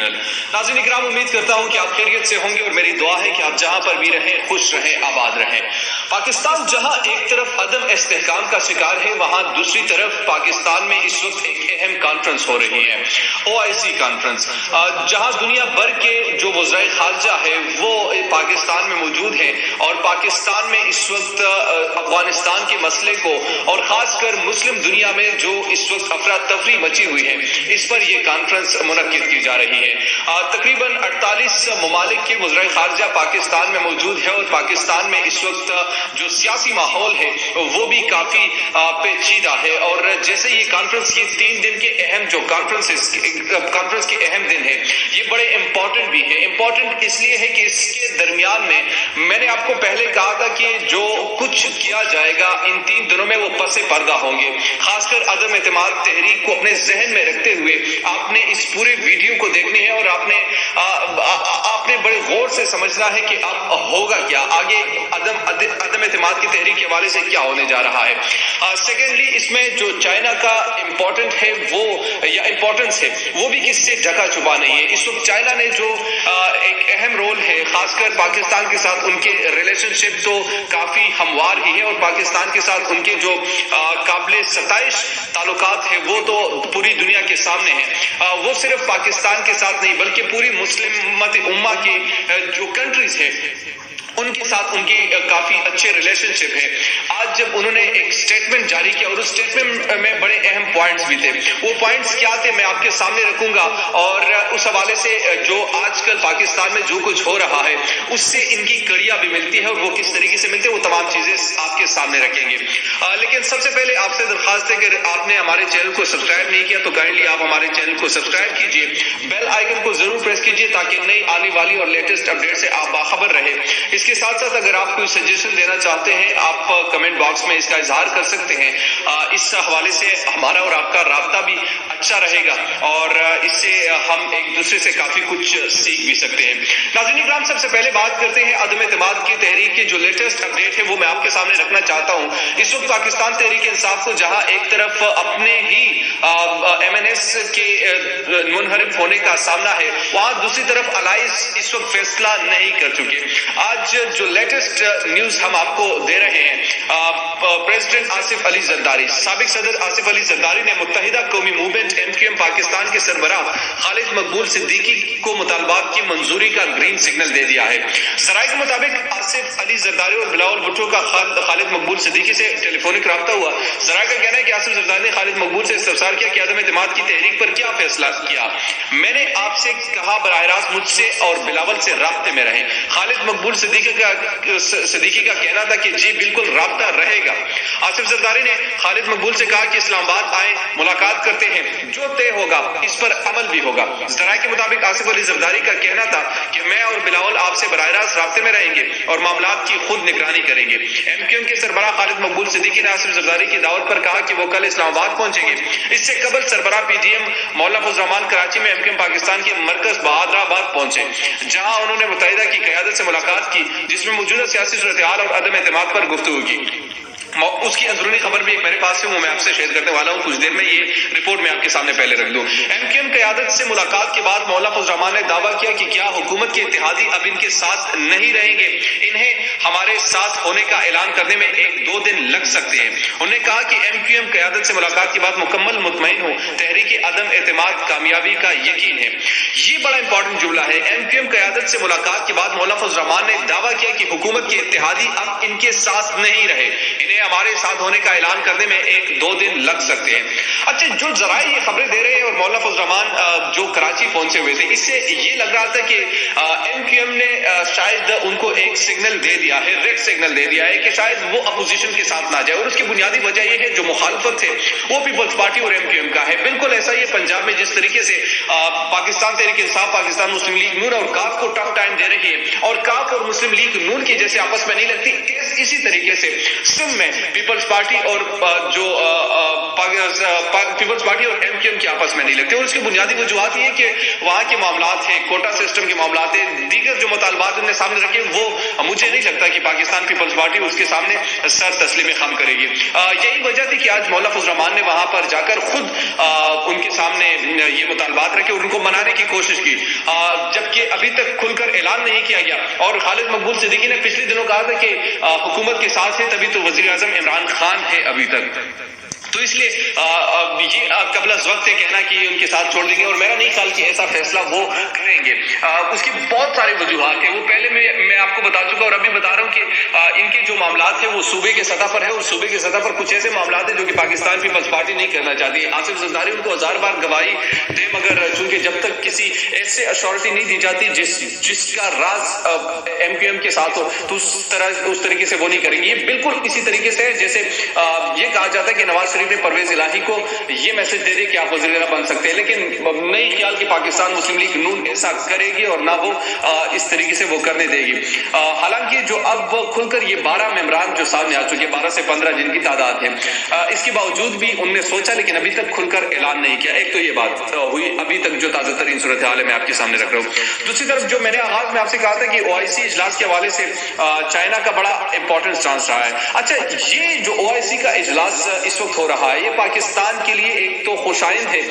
Channel. ناظرین اکرام، امید کرتا ہوں کہ آپ خیریت سے ہوں گے اور میری دعا ہے کہ آپ جہاں پر بھی رہیں خوش رہیں، آباد رہیں۔ پاکستان جہاں ایک طرف عدم استحکام کا شکار ہے، وہاں دوسری طرف پاکستان میں اس وقت ایک اہم کانفرنس ہو رہی ہے، OIC کانفرنس، جہاں دنیا بھر کے جو وزرائے خارجہ ہے وہ پاکستان میں موجود ہیں اور پاکستان میں اس وقت افغانستان کے مسئلے کو اور خاص کر مسلم دنیا میں جو اس وقت افراتفری مچی ہوئی ہے اس پر یہ کانفرنس منعقد کی جا رہی ہے۔ تقریباً 48 ممالک کے وزرائے خارجہ پاکستان میں موجود ہے اور پاکستان میں اس وقت جو سیاسی ماحول ہے وہ بھی کافی پیچیدہ ہے، اور جیسے یہ کانفرنس یہ 3 دن کے اہم جو کانفرنس کے اہم دن ہے یہ بڑے امپورٹنٹ بھی ہے۔ امپورٹنٹ اس لیے ہے کہ اس کے درمیان میں نے آپ کو پہلے کہا تھا کہ جو کچھ کیا جائے گا ان 3 دنوں میں وہ پس پردہ ہوں گے، خاص کر عدم اعتماد تحریک کو اپنے ذہن میں رکھتے ہوئے آپ نے اس پورے ویڈیو کو دیکھنی ہے اور آپ نے بڑے غور سے سمجھنا ہے کہ اب ہوگا کیا آگے، عدم اعتماد کی تحریک کے حوالے سے کیا ہونے جا رہا ہے۔ سیکنڈلی، اس میں جو چائنا کا امپورٹنٹ ہے وہ یا امپورٹنس ہے وہ بھی کس سے ڈھکا چھپا نہیں ہے۔ اس وقت چائنا نے جو ایک اہم رول ہے، خاص کر پاکستان کے ساتھ ان کے ریلیشن شپ تو کافی ہموار ہی ہے اور پاکستان کے ساتھ ان کے جو قابل ستائش تعلقات ہیں وہ تو پوری دنیا کے سامنے ہیں۔ وہ صرف پاکستان کے ساتھ نہیں بلکہ پوری مسلم امہ کی جو کنٹریز ہیں ان کے ساتھ ان کی کافی اچھے ریلیشن شپ ہے۔ آج جب انہوں نے ایک سٹیٹمنٹ جاری کیا اور اس سٹیٹمنٹ میں بڑے اہم پوائنٹس بھی تھے، وہ پوائنٹس کیا تھے میں آپ کے سامنے رکھوں گا اور اس حوالے سے جو آج کل پاکستان میں جو کچھ ہو رہا ہے اس سے ان کی کڑیاں بھی ملتی ہے اور وہ کس طریقے سے ملتے ہیں وہ تمام چیزیں آپ کے سامنے رکھیں گے۔ لیکن سب سے پہلے آپ سے درخواست ہے کہ آپ نے ہمارے چینل کو سبسکرائب نہیں کیا تو کائنڈلی آپ ہمارے چینل کو سبسکرائب کیجیے، بیل آئیکن کو ضرور پریس کیجیے تاکہ نئی آنے والی اور لیٹسٹ اپڈیٹ سے آپ باخبر رہیں۔ اس کے ساتھ ساتھ اگر آپ کوئی سجیشن دینا چاہتے ہیں آپ کمنٹ باکس میں اس کا اظہار کر سکتے ہیں، اس حوالے سے ہمارا اور آپ کا رابطہ بھی اچھا رہے گا اور اس سے ہم ایک دوسرے سے کافی کچھ سیکھ بھی سکتے ہیں۔ ناظرین اکرام، سب سے پہلے بات کرتے ہیں عدم اعتماد کی تحریک کی جو لیٹسٹ اپڈیٹ ہے وہ میں آپ کے سامنے رکھنا چاہتا ہوں۔ اس وقت پاکستان تحریک انصاف کو جہاں ایک طرف اپنے ہی MNS کے منحرف ہونے کا سامنا ہے، وہاں دوسری طرف الائز اس وقت فیصلہ نہیں کر چکے۔ آج جو لیٹسٹ نیوز ہم آپ کو دے رہے ہیں، پریزیڈنٹ آصف علی زرداری، سابق صدر آصف علی زرداری نے متحدہ قومی موومنٹ MQM پاکستان کے سربراہ خالد مقبول صدیقی کو مطالبات کی منظوری کا گرین سگنل دے دیا ہے۔ ذرائع کے مطابق آصف علی زرداری اور بلاول بھٹو کا خالد مقبول صدیقی سے ٹیلی فونک رابطہ ہوا۔ ذرائع کا کہنا ہے کہ آصف زرداری نے خالد مقبول سے استفسار کیا کہ عدم اعتماد کی تحریک پر کیا فیصلہ کیا۔ میں نے آپ سے کہا براہ راست مجھ سے اور بلاول سے رابطے میں رہیں۔ خالد مقبول صدیقی کا کہنا تھا کہ جی بالکل رابطہ رہے گا۔ آصف زرداری نے خالد مقبول سے کہا کہ اسلام آباد آئیں، ملاقات کرتے ہیں، جو طے ہوگا اس پر عمل بھی ہوگا۔ ذرائع کے مطابق آصف علی زرداری کا کہنا تھا کہ میں اور بلاول آپ سے براہ راست رابطے میں رہیں گے اور معاملات کی خود نگرانی کریں گے۔ MQM کے سربراہ خالد مقبول صدیقی نے آصف زرداری کی دعوت پر کہا کہ وہ کل اسلام آباد پہنچیں گے۔ اس سے قبل سربراہ PDM مولانا فضل الرحمان کراچی میں MQM پاکستان کے مرکز بہادر آباد پہنچے، جہاں انہوں نے متحدہ کی قیادت سے ملاقات کی جس میں موجودہ سیاسی صورتحال اور عدم اعتماد پر گفتگو کی۔ اس کی اندرونی خبر بھی ایک میرے پاس ہے، وہ میں آپ سے شیئر کرنے والا ہوں کچھ دیر میں، یہ رپورٹ میں آپ کے سامنے پہلے رکھ دوں۔ MQM قیادت سے ملاقات کے بعد مولانا فضل الرحمان نے دعویٰ کیا کہ کیا حکومت کے اتحادی اب ان کے ساتھ نہیں رہیں گے، انہیں ہمارے ساتھ ہونے کا اعلان کرنے میں 1-2 دن لگ سکتے ہیں۔ انہوں نے کہا کہ MQM قیادت سے ملاقات کے بعد مکمل مطمئن ہو، تحریک عدم اعتماد کامیابی کا یقین ہے۔ یہ بڑا امپورٹنٹ جملہ ہے۔ MQM قیادت سے ملاقات کے بعد مولانا فضل الرحمان نے دعویٰ کیا کہ حکومت کے اتحادی اب ان کے ساتھ نہیں رہے، انہیں ہمارے ساتھ ہونے کا اعلان کرنے میں 1-2 دن لگ سکتے ہیں۔ اچھا، جو ذرائع یہ خبریں دے رہے ہیں اور مولانا فضل الرحمان جو کراچی پہنچے ہوئے تھے، اس سے یہ لگ رہا تھا کہ MQM نے شاید ان کو ایک سگنل دے دیا ہے، ریڈ سگنل دے دیا ہے کہ شاید وہ اپوزیشن کے ساتھ نہ جائے، اور اس کی بنیادی وجہ یہ ہے جو مخالفت ہے وہ پیپلز پارٹی اور MQM کا ہے۔ بالکل ایسا ہی پنجاب میں جس طریقے سے پاکستان تحریک انصاف، پاکستان مسلم لیگ نون اور کاف کو ٹف ٹائم دے رہی ہے اور کاف اور مسلم لیگ نون کی جیسے آپس میں نہیں لگتی، اسی طریقے سے سندھ میں پیپلز پارٹی اور جو پیپلز پارٹی اور MQM کی آپس میں نہیں لگتے، اور اس کی بنیادی وجوہات یہ کہ وہاں کے معاملات ہیں، کوٹا سسٹم کے معاملات ہیں، دیگر جو مطالبات انہوں نے سامنے رکھے وہ مجھے نہیں لگتا کہ پاکستان پیپلز پارٹی اس کے سامنے سر تسلیم خم کرے گی۔ یہی وجہ تھی کہ آج مولانا فضل الرحمان نے وہاں پر جا کر خود ان کے سامنے یہ مطالبات رکھے اور ان کو منانے کی کوشش کی، جبکہ ابھی تک کھل کر اعلان نہیں کیا گیا. اور خالد مقبول صدیقی نے پچھلے دنوں کہا تھا کہ حکومت کے ساتھ ہے تبھی تو وزیر اعظم عمران خان ہے ابھی تک. تو اس لیے یہ قبل از وقت ہے کہنا کہ ان کے ساتھ چھوڑ دیں گے، اور میرا نہیں خیال کہ ایسا فیصلہ وہ کریں گے. اس کی بہت ساری وجوہات ہیں، وہ پہلے میں آپ کو بتا چکا اور ابھی بتا رہا ہوں کہ ان کے جو معاملات ہیں وہ صوبے کے سطح پر ہے، اور صوبے کے سطح پر کچھ ایسے معاملات ہیں جو کہ پاکستان پیپلز پارٹی نہیں کرنا چاہتی. آصف زرداری ان کو ہزار بار گواہی دے، مگر چونکہ جب تک کسی ایسے اشورٹی نہیں دی جاتی جس کا راز ایم کیو ایم کے ساتھ ہو تو اس طریقے سے وہ نہیں کریں گے. یہ بالکل اسی طریقے سے ہے جیسے یہ کہا جاتا ہے کہ نواز شریف نے پرویز الہی کو یہ میسج دے دے کہ آپ وزیر اعلیٰ بن سکتے ہیں، لیکن نہیں خیال کہ پاکستان مسلم لیگ نون ایسا کرے گی اور نہ وہ اس طریقے سے وہ کرنے دے گی. حالانکہ جو اب کھل کر یہ 12 ممبران جو سامنے آ چکے، 12 سے 15 جن کی تعداد ہے، اس کے باوجود بھی ان نے سوچا لیکن ابھی تک کھل کر اعلان نہیں کیا. ایک تو یہ بات ہوئی ابھی تک جو تازہ ترین صورتحال ہے میں آپ کے سامنے رکھ رہا ہوں. دوسری طرف جو میں نے آغاز میں آپ سے کہا تھا کہ OIC اجلاس کے حوالے سے چائنا کا بڑا امپورٹنٹ چانس رہا ہے. اچھا، یہ جو OIC کا اجلاس اس وقت ہو رہا ہے یہ پاکستان کے لیے ایک تو خوش آئند ہے،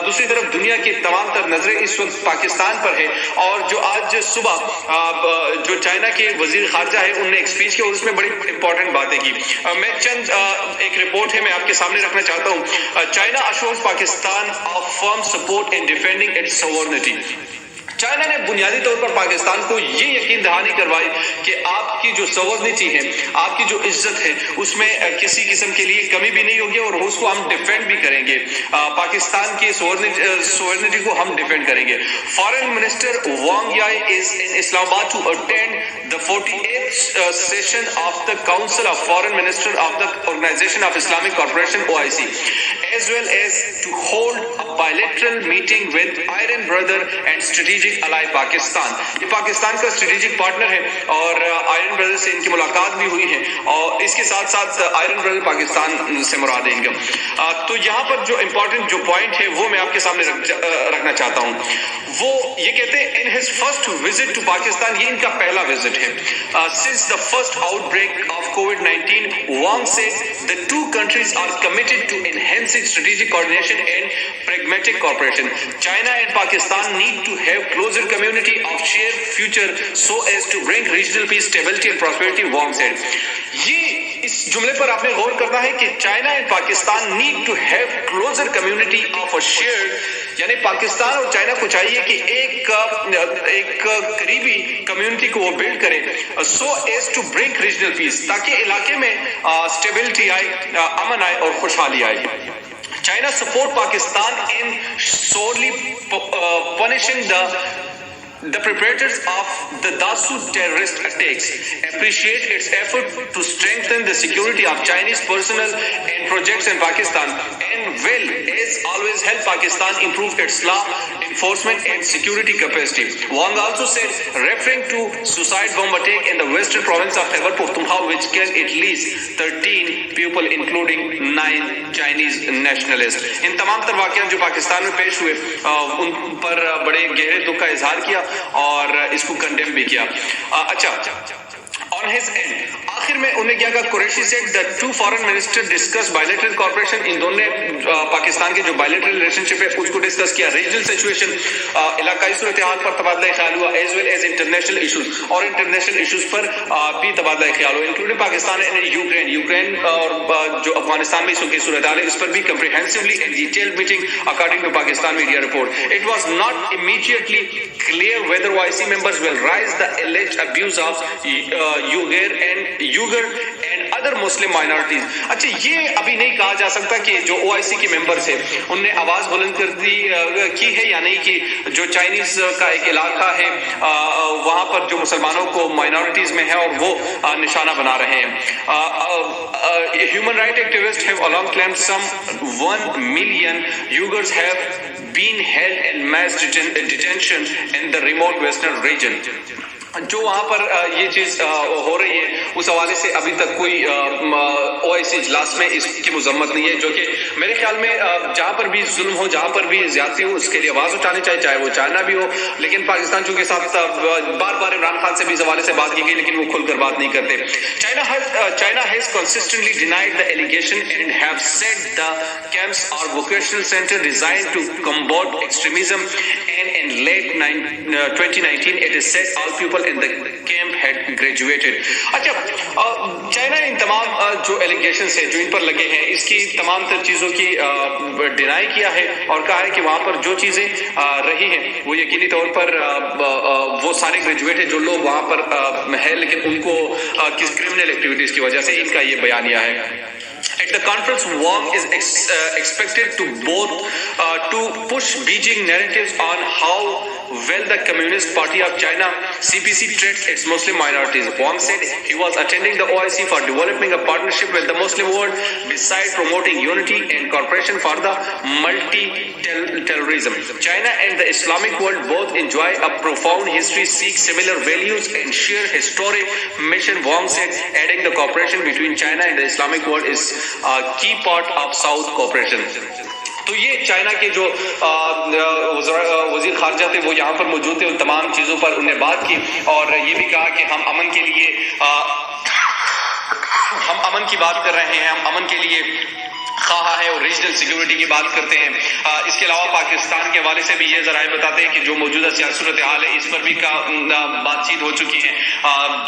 دوسری طرف دنیا کی تمام تر نظریں اس وقت پاکستان پر ہے. اور جو آج صبح جو چائنا کے وزیر خارجہ ہے انہوں نے ایک اسپیچ کی اور اس میں بڑی امپورٹنٹ باتیں کی. میں چند ایک رپورٹ ہے میں آپ کے سامنے رکھنا چاہتا ہوں. China assures Pakistan of firm support in defending its sovereignty. China نے بنیادی طور پر پاکستان کو یہ یقین دہانی کروائی کہ آپ کی جو سوورنٹی ہے، آپ کی جو عزت ہے، اس میں کسی قسم کے لیے کمی بھی نہیں ہوگی اور اس کو ہم ڈیفینڈ بھی کریں گے. پاکستان کی سوورنٹی کو ہم ڈیفینڈ کریں گے. Foreign minister Wang یائی is in Islamabad to attend the 48th session of the Council of Foreign Ministers of the Organization of Islamic Cooperation OIC, as well as to hold a bilateral meeting with Iron Brother and strategic ally Pakistan. یہ پاکستان کا strategic partner ہے اور iron brother سے ان کی ملاقات بھی ہوئی ہے اور اس کے ساتھ ساتھ آئرن بردر پاکستان سے مراد ہے ان کا. تو یہاں پر جو امپورٹنٹ جو پوائنٹ ہے وہ میں آپ کے سامنے رکھنا چاہتا ہوں. وہ یہ کہتے ہیں in his first visit to Pakistan، یہ ان کا پہلا وزٹ ہے. Since the first outbreak of COVID-19, Wang said the two countries are committed to enhancing strategic coordination and pragmatic cooperation. China and Pakistan need to have closer community of shared future so as to bring regional peace, stability and prosperity, Wang said. یہ اس جملے پر آپ نے غور کرنا ہے کہ China and Pakistan need to have closer community of a shared, یعنی پاکستان اور چائنا کو چاہیے کہ ایک قریبی کمیونٹی کو وہ بلڈ کرے so as to bring regional peace, تاکہ علاقے میں اسٹیبلٹی آئے، امن آئے اور خوشحالی آئے. China support Pakistan in sorely punishing the perpetrators of the Dasu terrorist attacks, appreciate its effort to strengthen the security of Chinese personnel and projects in Pakistan, and will, as always, help Pakistan improve its law enforcement and security capacity. Wang also said, referring to suicide bomb attack in the western province of Khyber Pakhtunkhwa, which killed at least 13 people, including 9 Chinese nationalists. ان تمام تر واقعات جو پاکستان میں پیش ہوئے ان پر بڑے گہرے دکھ کا اظہار کیا اور اس کو کنڈیم بھی کیا. اچھا، on his end آخر میں انہوں نے کیا کہا، Qureshi said the two foreign ministers discussed bilateral cooperation. ان دونوں نے پاکستان کے جو bilateral relationship ہے اس کو ڈسکس کیا. ریجنل سچویشن، علاقائی صورتحال پر تبادلہ خیال ہوا، as well as international issues، اور انٹرنیشنل ایشوز پر بھی تبادلہ خیال ہوا، انکلوڈنگ پاکستان اینڈ یوکرین اور جو افغانستان میں اس وقت کی صورتحال ہے اس پر بھی comprehensively and detailed meeting according to Pakistan media report. It was not immediately clear whether OIC members will raise the alleged abuse of Uyghur and other Muslim minorities. اچھا، یہ ابھی نہیں کہا جا سکتا کہ جو OIC کے ممبرز ہیں انہوں نے آواز بلند کی ہے یا نہیں کہ جو چائنیز کا ایک علاقہ ہے وہاں پر جو مسلمانوں کو مائنورٹیز میں ہے اور وہ نشانہ بنا رہے ہیں. Human rights activists have along claimed some 1 million Uyghurs have been held in mass detention in the remote western region. جو وہاں پر یہ چیز ہو رہی ہے اس حوالے سے ابھی تک کوئی OIC اجلاس میں اس کی مذمت نہیں ہے، جو کہ میرے خیال میں جہاں پر بھی ظلم ہو، جہاں پر بھی زیادتی ہو، اس کے لیے آواز اٹھانی چاہیے، چاہے وہ چائنا بھی ہو. لیکن پاکستان چونکہ ساتھ بار بار عمران خان سے بھی اس حوالے سے بات کی گئی لیکن وہ کھل کر بات نہیں کرتے. China has consistently denied the allegation and have said the camps are vocational center designed to combat extremism, and in late 2019 it is said all people in the camp had graduated. اچھا، China in تمام جو allegations ہیں جو ان پر لگے ہیں اس کی تمام تر چیزوں کی ڈینائی کیا ہے اور کہا ہے کہ وہاں پر جو چیزیں رہی ہیں وہ یقینی طور پر وہ سارے گریجویٹ ہیں جو لوگ وہاں پر ہیں، لیکن ان کو کس کرمنل ایکٹیویٹیز کی وجہ سے ان کا یہ بیانیہ ہے. At the conference, Wang is expected to push Beijing narratives on how well the Communist Party of China (CPC) treats its Muslim minorities. Wang said he was attending the OIC for developing a partnership with the Muslim world, besides promoting unity and cooperation for the multi-terrorism. China and the Islamic world both enjoy a profound history, seek similar values, and share historic mission. Wang said, adding the cooperation between China and the Islamic world is a key part of South cooperation. تو یہ China کے جو وزیر خارجہ تھے وہ یہاں پر موجود تھے، ان تمام چیزوں پر انہیں بات کی اور یہ بھی کہا کہ ہم امن کے لیے ہم امن کی بات کر رہے ہیں، ہم امن کے لیے خواہاں ہے اور ریجنل سیکیورٹی کی بات کرتے ہیں. اس کے علاوہ پاکستان کے حوالے سے بھی یہ ذرائع بتاتے ہیں کہ جو موجودہ سیاسی صورتحال ہے اس پر بھی بات چیت ہو چکی ہے.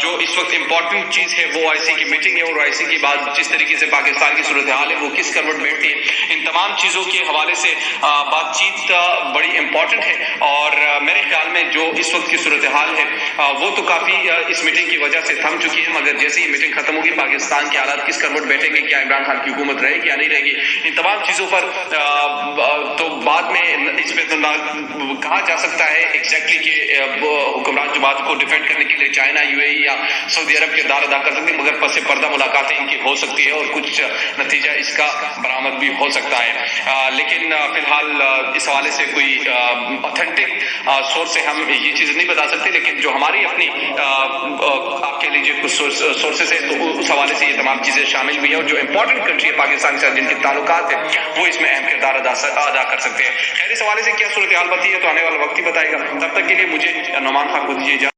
جو اس وقت امپورٹنٹ چیز ہے وہ OIC کی میٹنگ ہے اور OIC کی بات جس طریقے سے پاکستان کی صورتحال ہے وہ کس کروٹ بیٹھتی ہے، ان تمام چیزوں کے حوالے سے بات چیت بڑی امپورٹنٹ ہے. اور میرے خیال میں جو اس وقت کی صورتحال ہے وہ تو کافی اس میٹنگ کی وجہ سے تھم چکی ہے، مگر جیسے یہ میٹنگ ختم ہوگی پاکستان کے حالات کس کروٹ بیٹھیں گے، کیا عمران خان کی حکومت رہے گی یا نہیں رہے گی، ان تمام چیزوں پر تو بعد میں اس پہ کہا جا سکتا ہے ایگزیکٹلی کہ حکمران جماعت کو ڈیفینڈ کرنے کے لیے چائنا UAE یا سعودی عرب کردار ادا کر سکتے ہیں، مگر پس پردہ ملاقاتیں ان کی ہو سکتی ہے اور کچھ نتیجہ اس کا برآمد بھی ہو سکتا ہے. لیکن فی الحال اس حوالے سے کوئی اوتھینٹک سورس سے ہم یہ چیز نہیں بتا سکتے، لیکن جو ہماری اپنی آپ کہہ لیجیے کچھ سورسز ہیں تو اس حوالے سے یہ تمام چیزیں شامل ہوئی ہیں اور جو امپورٹنٹ کنٹری ہے پاکستان کے ساتھ جن کے تعلقات ہیں وہ اس میں اہم کردار ادا کر سکتے ہیں. خیر اس حوالے سے کیا صورتحال بنتی ہے تو آنے والا وقت ہی بتائے گا. تب تک کے لیے مجھے نعمان خان کو دیجیے اجازت.